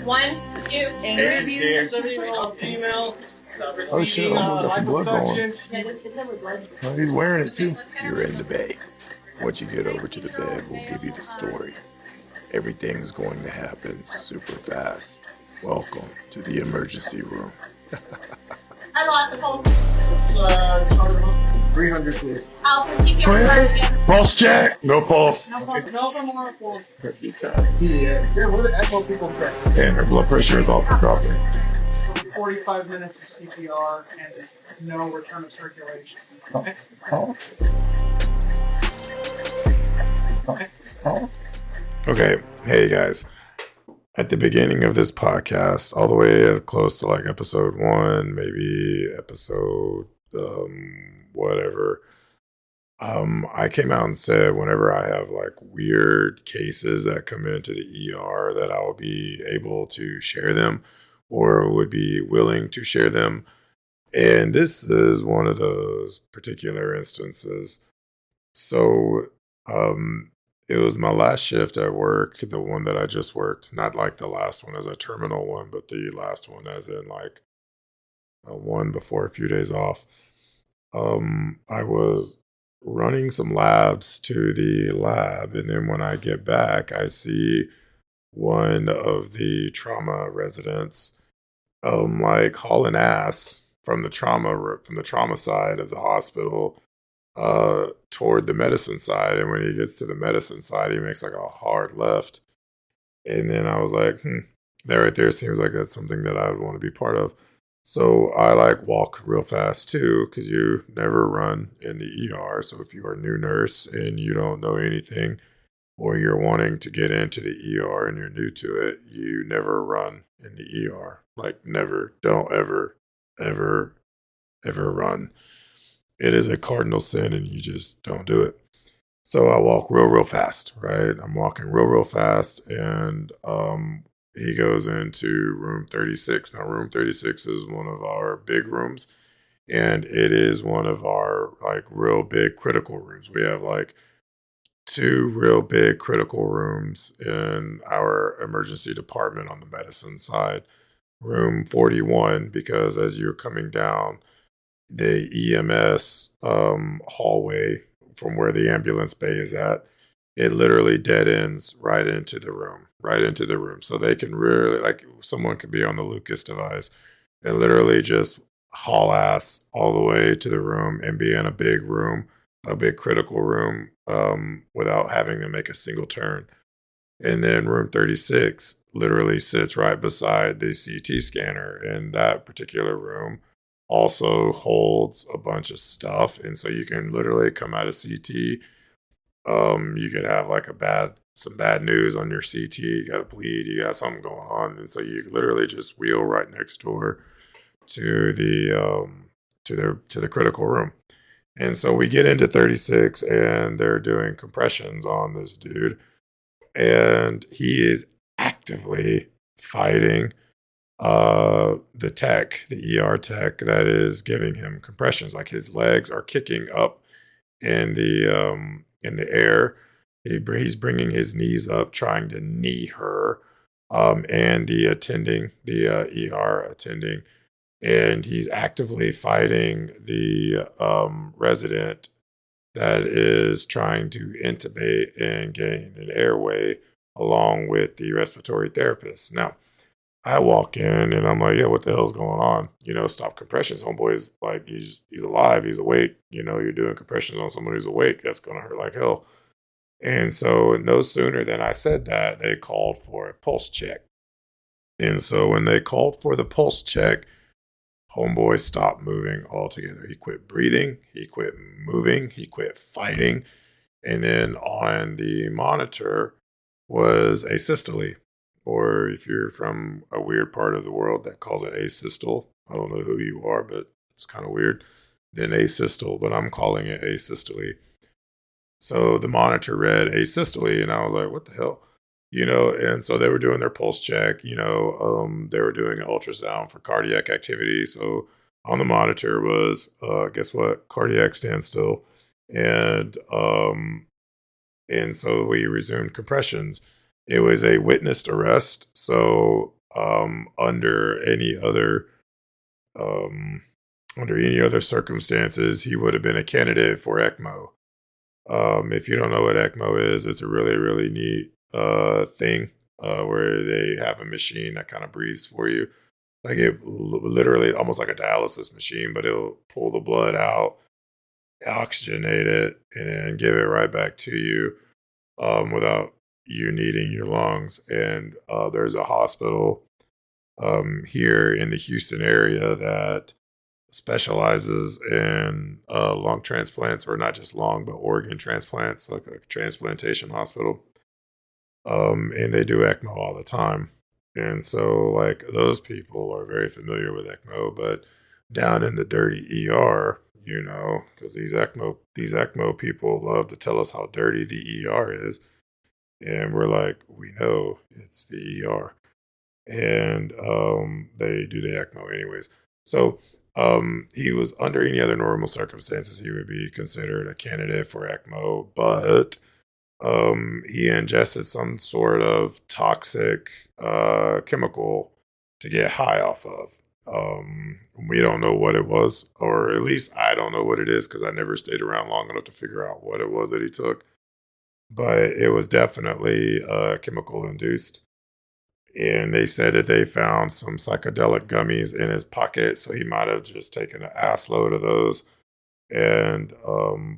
1, 2, and review, female. Oh shit, almost got some blood going. Oh, he's wearing it too. You're in the bay. Once you get over to the bed, we'll give you the story. Everything's going to happen super fast. Welcome to the emergency room. I lost the phone. It's charter book. 300 please. I'll put CPR again. Pulse check. No pulse. No more pulse. Yeah. Where the echo people get? And her blood pressure is also dropping. 45 minutes of CPR and no return of circulation. Okay. Okay, hey guys. At the beginning of this podcast, all the way close to like episode 1, maybe episode whatever, I came out and said whenever I have like weird cases that come into the ER that I'll be able to share them or would be willing to share them. And this is one of those particular instances. So, it was my last shift at work, the one that I just worked, not like the last one as a terminal one, but the last one as in like one before a few days off. I was running some labs to the lab, and then when I get back, I see one of the trauma residents like hauling ass from the trauma side of the hospital toward the medicine side. And when he gets to the medicine side, he makes like a hard left. And then I was like, that right there seems like that's something that I would want to be part of. So I like walk real fast too, because you never run in the ER. So if you are a new nurse and you don't know anything, or you're wanting to get into the ER and you're new to it, you never run in the ER. Like never, don't ever run. It is a cardinal sin and you just don't do it. So I walk real fast, right? I'm walking real fast, and he goes into room 36. Now room 36 is one of our big rooms, and it is one of our like real big critical rooms. We have like 2 real big critical rooms in our emergency department on the medicine side. Room 41, because as you're coming down the EMS hallway from where the ambulance bay is at, it literally dead ends right into the room. So they can really, like, someone could be on the Lucas device and literally just haul ass all the way to the room and be in a big room, a big critical room, without having to make a single turn. And then room 36 literally sits right beside the CT scanner, and that particular room also holds a bunch of stuff. And so you can literally come out of CT. You could have like some bad news on your CT. You got to bleed. You got something going on. And so you literally just wheel right next door to the critical room. And so we get into 36 and they're doing compressions on this dude. And he is actively fighting the ER tech that is giving him compressions. Like his legs are kicking up in the air. He's bringing his knees up, trying to knee her, and the ER attending, and he's actively fighting the resident that is trying to intubate and gain an airway along with the respiratory therapist. Now, I walk in and I'm like, yeah, what the hell's going on? Stop compressions. Homeboy's like, he's alive, he's awake. You're doing compressions on someone who's awake. That's going to hurt like hell. And so no sooner than I said that, they called for a pulse check. And so when they called for the pulse check, homeboy stopped moving altogether. He quit breathing, he quit moving, he quit fighting. And then on the monitor was asystole. Or if you're from a weird part of the world that calls it asystole, I don't know who you are, but it's kind of weird, then asystole, but I'm calling it asystole. So the monitor read asystole, and I was like, what the hell? And so they were doing their pulse check, they were doing an ultrasound for cardiac activity. So on the monitor was, guess what? Cardiac standstill. And so we resumed compressions. It was a witnessed arrest. So under any other circumstances, he would have been a candidate for ECMO. If you don't know what ECMO is, it's a really, really neat thing where they have a machine that kind of breathes for you. Like it literally almost like a dialysis machine, but it'll pull the blood out, oxygenate it, and then give it right back to you without you needing your lungs. And there's a hospital here in the Houston area that specializes in lung transplants, or not just lung, but organ transplants, like a transplantation hospital. And they do ECMO all the time. And so, like, those people are very familiar with ECMO, but down in the dirty ER, because these ECMO people love to tell us how dirty the ER is. And we're like, we know it's the ER. And they do the ECMO anyways. So he was, under any other normal circumstances, he would be considered a candidate for ECMO, but he ingested some sort of toxic chemical to get high off of. We don't know what it was, or at least I don't know what it is because I never stayed around long enough to figure out what it was that he took. But it was definitely chemical induced. And they said that they found some psychedelic gummies in his pocket, so he might have just taken an ass load of those and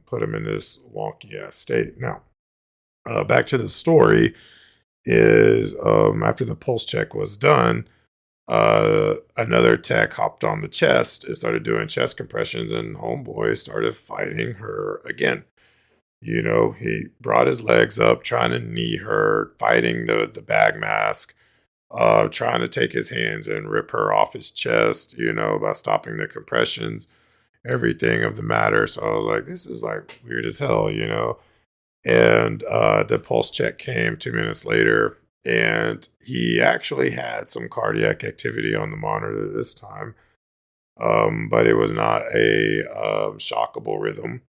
put him in this wonky ass state. Now, back to the story is after the pulse check was done, another tech hopped on the chest and started doing chest compressions, and homeboy started fighting her again. He brought his legs up, trying to knee her, fighting the bag mask, trying to take his hands and rip her off his chest, by stopping the compressions, everything of the matter. So I was like, this is like weird as hell, And the pulse check came 2 minutes later, and he actually had some cardiac activity on the monitor this time, but it was not a shockable rhythm.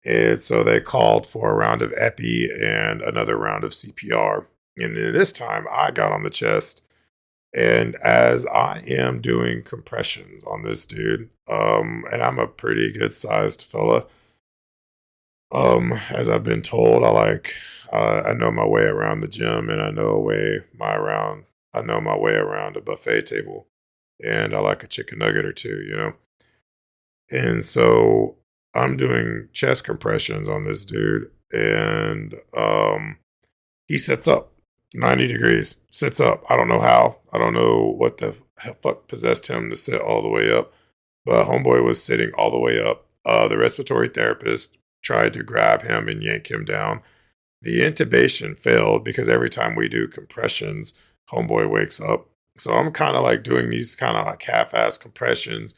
And so they called for a round of epi and another round of CPR. And then this time I got on the chest. And as I am doing compressions on this dude, and I'm a pretty good sized fella, as I've been told, I know my way around the gym, and I know my way around a buffet table, and I like a chicken nugget or two. And so I'm doing chest compressions on this dude, and he sits up 90 degrees, sits up. I don't know how. I don't know what the fuck possessed him to sit all the way up, but homeboy was sitting all the way up. The respiratory therapist tried to grab him and yank him down. The intubation failed because every time we do compressions, homeboy wakes up. So I'm kind of like doing these kind of like half-ass compressions,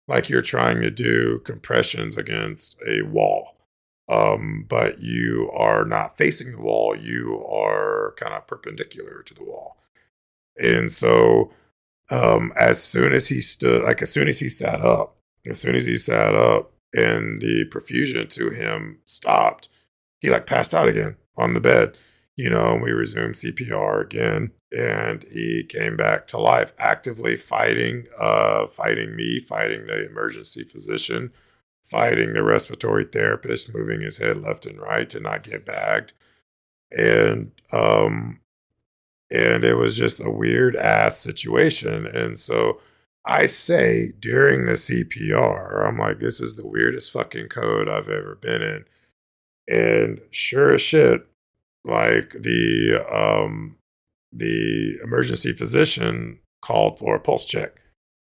like you're trying to do compressions against a wall. But you are not facing the wall, you are kind of perpendicular to the wall. And so as soon as he sat up, and the perfusion to him stopped, he like passed out again on the bed. And we resumed CPR again, and he came back to life, actively fighting me, fighting the emergency physician, fighting the respiratory therapist, moving his head left and right to not get bagged. And it was just a weird ass situation. And so I say during the CPR, I'm like, this is the weirdest fucking code I've ever been in. And sure as shit, like the emergency physician called for a pulse check,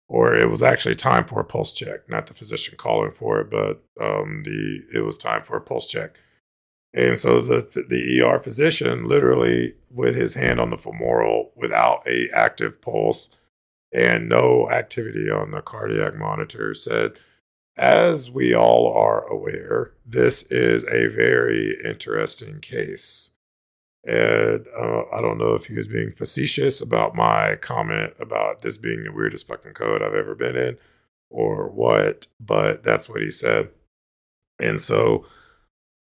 or it was actually time for a pulse check, not the physician calling for it, but it was time for a pulse check. And so the ER physician, literally with his hand on the femoral, without a active pulse and no activity on the cardiac monitor, said, as we all are aware, this is a very interesting case. And I don't know if he was being facetious about my comment about this being the weirdest fucking code I've ever been in or what, but that's what he said. And so,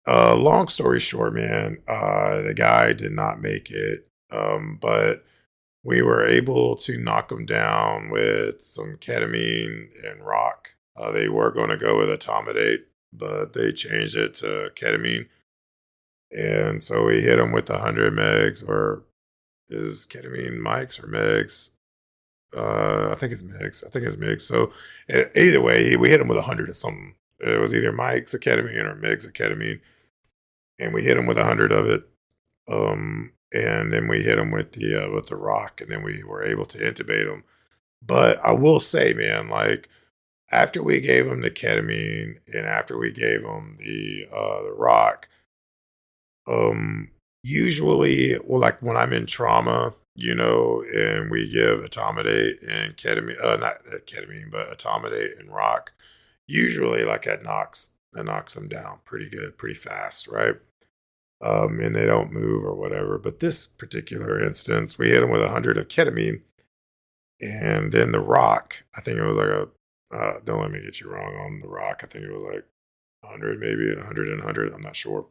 long story short, man, the guy did not make it. But we were able to knock him down with some ketamine and rock. They were going to go with etomidate, but they changed it to ketamine. And so we hit him with 100 megs, or is ketamine mics or megs? I think it's megs. I think it's megs. So either way, we hit him with 100 of something. It was either mics of ketamine or megs of ketamine. And we hit him with 100 of it. And then we hit him with the rock, and then we were able to intubate him. But I will say, man, like after we gave him the ketamine and after we gave him the rock, usually, well, like when I'm in trauma, and we give etomidate and ketamine, not ketamine, but etomidate and rock, usually like that knocks them down pretty good, pretty fast, right? And they don't move or whatever. But this particular instance, we hit them with 100 of ketamine, and then the rock, I think it was like don't let me get you wrong on the rock. I think it was like 100, maybe 100 and 100. I'm not sure.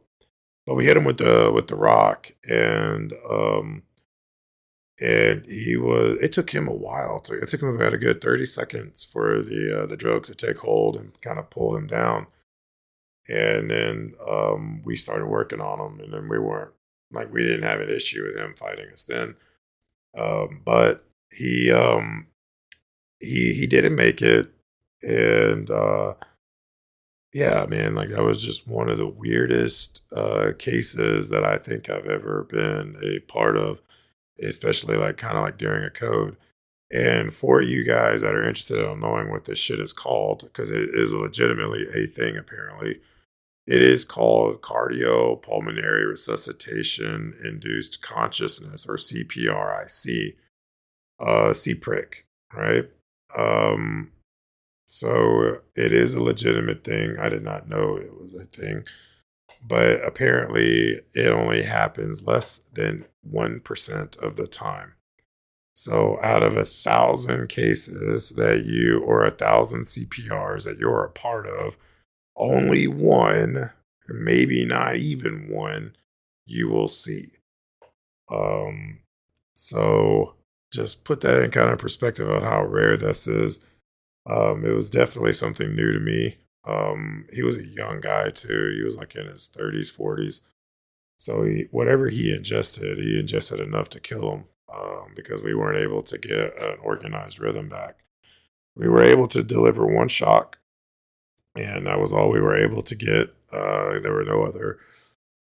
But we hit him with the rock, and it took him a while. It took him about a good 30 seconds for the drugs to take hold and kind of pull him down. And then we started working on him, and then we didn't have an issue with him fighting us then. But he didn't make it, and yeah, man, like that was just one of the weirdest cases that I think I've ever been a part of, especially like kind of like during a code. And for you guys that are interested in knowing what this shit is called, because it is legitimately a thing apparently, it is called cardiopulmonary resuscitation induced consciousness, or CPRIC, CPRIC, right? So it is a legitimate thing. I did not know it was a thing, but apparently it only happens less than 1% of the time. So out of 1,000 cases or 1,000 CPRs that you're a part of, only one, maybe not even one, you will see. So just put that in kind of perspective on how rare this is. It was definitely something new to me. He was a young guy too. He was like in his 30s, 40s. So whatever he ingested enough to kill him, because we weren't able to get an organized rhythm back. We were able to deliver one shock, and that was all we were able to get. There were no other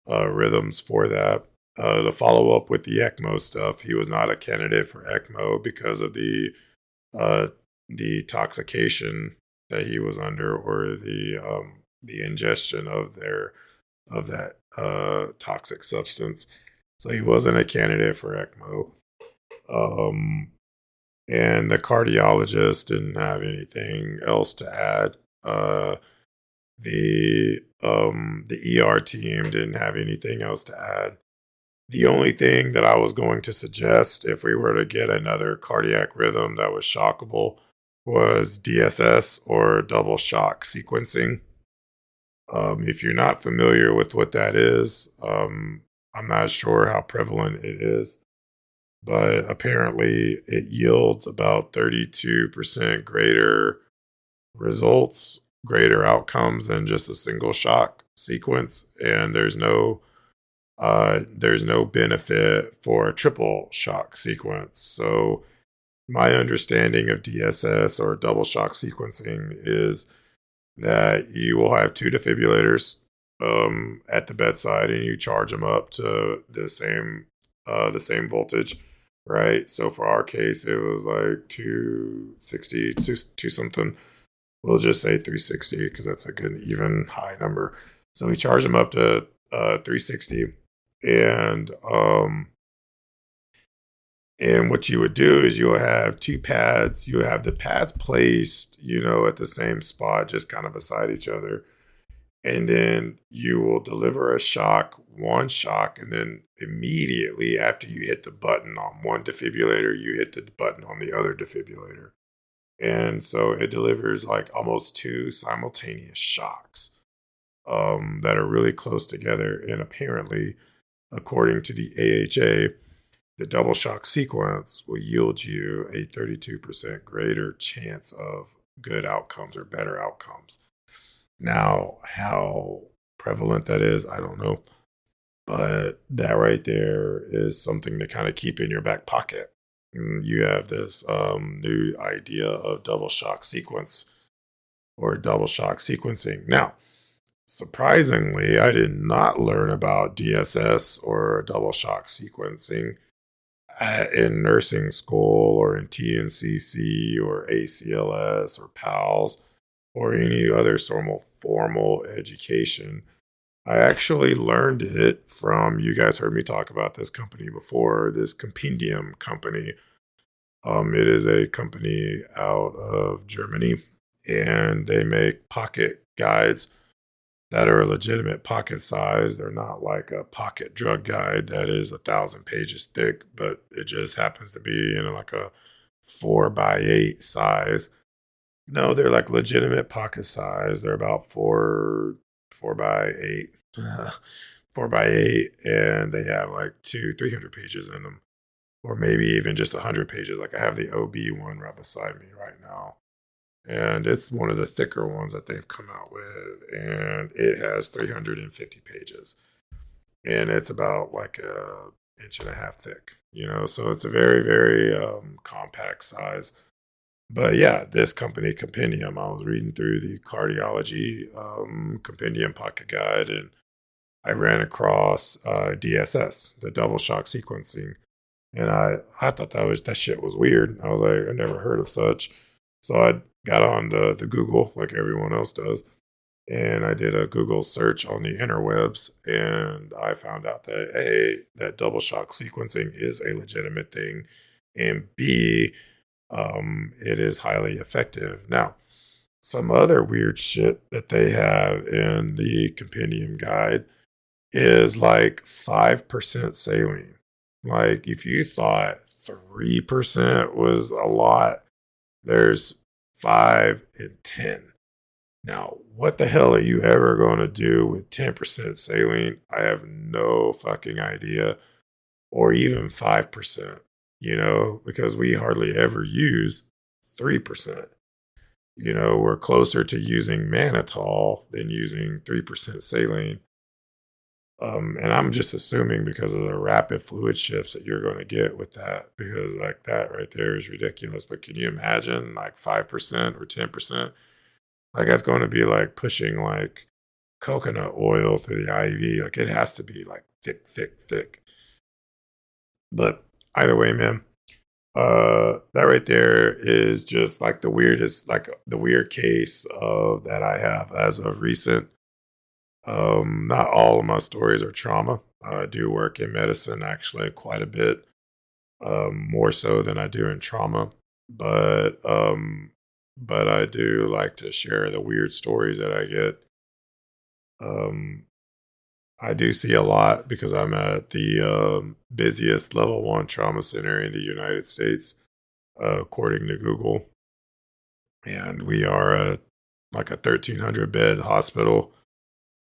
rhythms for that. To follow up with the ECMO stuff, he was not a candidate for ECMO because of the toxication that he was under, or the ingestion of that toxic substance. So he wasn't a candidate for ECMO. And the cardiologist didn't have anything else to add. The ER team didn't have anything else to add. The only thing that I was going to suggest, if we were to get another cardiac rhythm that was shockable, was DSS, or double shock sequencing. If you're not familiar with what that is, I'm not sure how prevalent it is, but apparently it yields about 32% greater results, greater outcomes than just a single shock sequence, and there's no benefit for a triple shock sequence. So my understanding of DSS, or double shock sequencing, is that you will have two defibrillators at the bedside, and you charge them up to the same voltage, right? So for our case, it was like 260, two something. We'll just say 360 because that's a good even high number. So we charge them up to 360, and what you would do is you'll have two pads. You have the pads placed, at the same spot, just kind of beside each other. And then you will deliver one shock, and then immediately after you hit the button on one defibrillator, you hit the button on the other defibrillator. And so it delivers like almost two simultaneous shocks that are really close together. And apparently, according to the AHA, the double shock sequence will yield you a 32% greater chance of good outcomes or better outcomes. Now, how prevalent that is, I don't know. But that right there is something to kind of keep in your back pocket. You have this new idea of double shock sequence or double shock sequencing. Now, surprisingly, I did not learn about DSS or double shock sequencing in nursing school or in TNCC or ACLS or PALS or any other formal education. I actually learned it from, you guys heard me talk about this company before, this Compendium company. It is a company out of Germany, and they make pocket guides that are a legitimate pocket size. They're not like a pocket drug guide that is 1,000 pages thick, but it just happens to be in like a 4x8 size. No, they're like legitimate pocket size. They're about 4x8, 4x8, and they have like 300 pages in them, or maybe even just 100 pages. Like I have the OB one right beside me right now, and it's one of the thicker ones that they've come out with, and it has 350 pages, and it's about like a inch and a half thick. So it's a very, very compact size. But yeah, this company Compendium, I was reading through the cardiology Compendium pocket guide, and I ran across DSS, the double shock sequencing, and I thought that shit was weird. I was like, I never heard of such, so I got on the Google like everyone else does, and I did a Google search on the interwebs, and I found out that A, that double shock sequencing is a legitimate thing, and B, it is highly effective. Now, some other weird shit that they have in the compendium guide is like 5% saline. Like if you thought 3% was a lot, there's 5 and 10. Now, what the hell are you ever going to do with 10% saline? I have no fucking idea. Or even 5%, because we hardly ever use 3%. We're closer to using mannitol than using 3% saline. And I'm just assuming because of the rapid fluid shifts that you're going to get with that, because like that right there is ridiculous. But can you imagine like 5% or 10%? Like that's going to be like pushing like coconut oil through the IV. Like it has to be like thick, thick, thick. But either way, man, that right there is just like the weirdest, like the weird case of that I have as of recent. Not all of my stories are trauma. I do work in medicine actually quite a bit, more so than I do in trauma. But I do like to share the weird stories that I get. I do see a lot because I'm at the busiest level 1 trauma center in the United States, according to Google. And we are like a 1,300 bed hospital.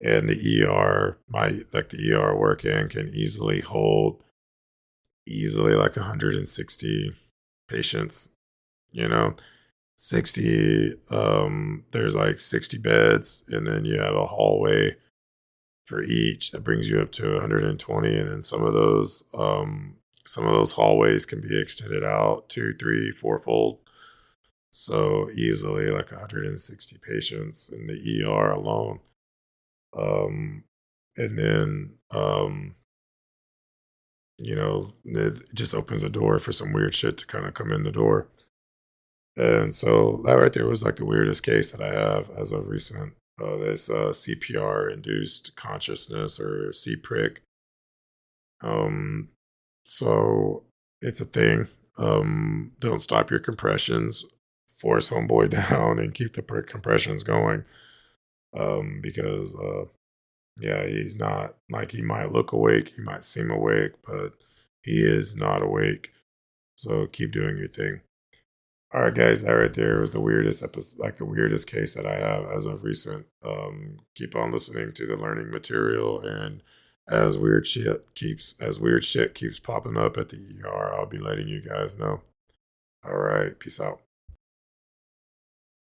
And the ER, the ER work in can easily hold like 160 patients, you know, 60, there's like 60 beds, and then you have a hallway for each that brings you up to 120. And then some of those hallways can be extended out 2, 3, 4-fold. So easily like 160 patients in the ER alone. And then, it just opens the door for some weird shit to kind of come in the door. And so that right there was like the weirdest case that I have as of recent. This CPR Induced Consciousness, or CPRIC. So it's a thing. Don't stop your compressions. Force homeboy down and keep the compressions going. Because yeah, he's not, like, he might look awake, he might seem awake, but he is not awake. So keep doing your thing. All right, guys, that right there was the weirdest episode, like the weirdest case that I have as of recent. Keep on listening to the learning material, and as weird shit keeps popping up at the ER, I'll be letting you guys know. All right, peace out.